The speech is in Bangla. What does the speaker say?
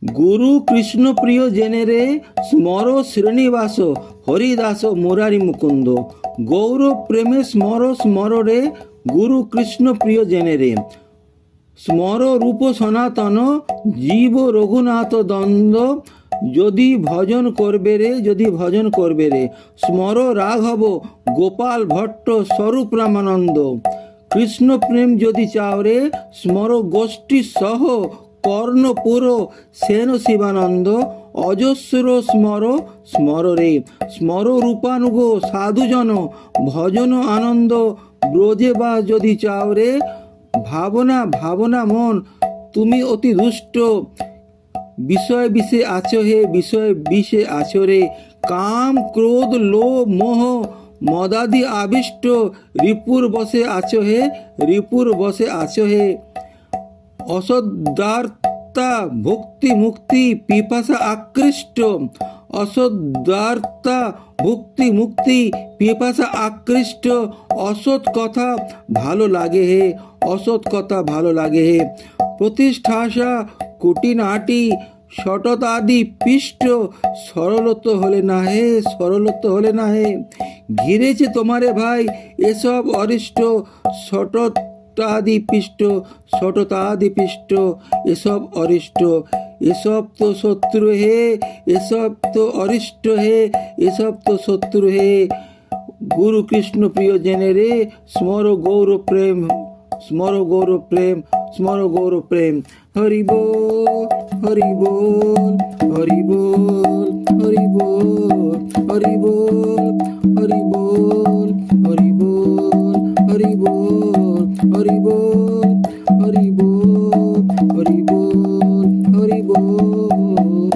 গুরু কৃষ্ণ প্রিয় জেনে রে, স্মর শ্রীনিবাস হরিদাস মুরারি মুকুন্দ। গৌর প্রেমে স্মর স্মর রে, গুরু কৃষ্ণ প্রিয় জেনে রে। স্মর রূপ সনাতন, জীব রঘুনাথ দ্বন্দ্ব। যদি ভজন করবে রে, যদি ভজন করবে রে। স্মর রাঘব গোপাল ভট্ট স্বরূপ রামানন্দ। কৃষ্ণ প্রেম যদি চাও রে, স্মর গোষ্ঠী সহ কর্ণপুর সেন শিবানন্দ। অজস্র স্মর স্মর রে। স্মর রূপানুগ সাধুজন, ভজন আনন্দ ব্রজে বা যদি চাও রে। ভাবনা ভাবনা মন তুমি অতি দুষ্ট, বিষয় বিষে আছো হে, বিষয় বিষে আছো রে। কাম ক্রোধ লোভ মোহ মদাদি আবিষ্ট, রিপুর বসে আছো হে, রিপুর বসে আছো হে। অসদ্বার্তা ভক্তি মুক্তি পিপাসা আকৃষ্ট, অসদ্বার্তা ভক্তি মুক্তি পিপাসা আকৃষ্ট। অসৎ কথা ভালো লাগে হে, অসৎ কথা ভালো লাগে হে। প্রতিষ্ঠাসা কুটিনাটি সটতাদি পিষ্ট, সরলত হলে না হে, সরলত হলে না হে। ঘিরেছে তোমারে ভাই এসব অরিষ্ট, সটতাদি পিষ্ট, সটতাদি পিষ্ট এসব অরিষ্ট। এসব তো শত্রু হে, এসব তো অরিষ্ট হে, এসব তো শত্রু হে। গুরু কৃষ্ণ প্রিয় জেনে রে, স্মর গৌর প্রেম, স্মর গৌর প্রেম, স্মর গৌর প্রেম। হরি বল, হরি বল, হরি বল, হরি বল, হরি বল, হরি বল, হরি বল, হরি বল, হরি বল, হরি বল, হরি বল, হরি বল।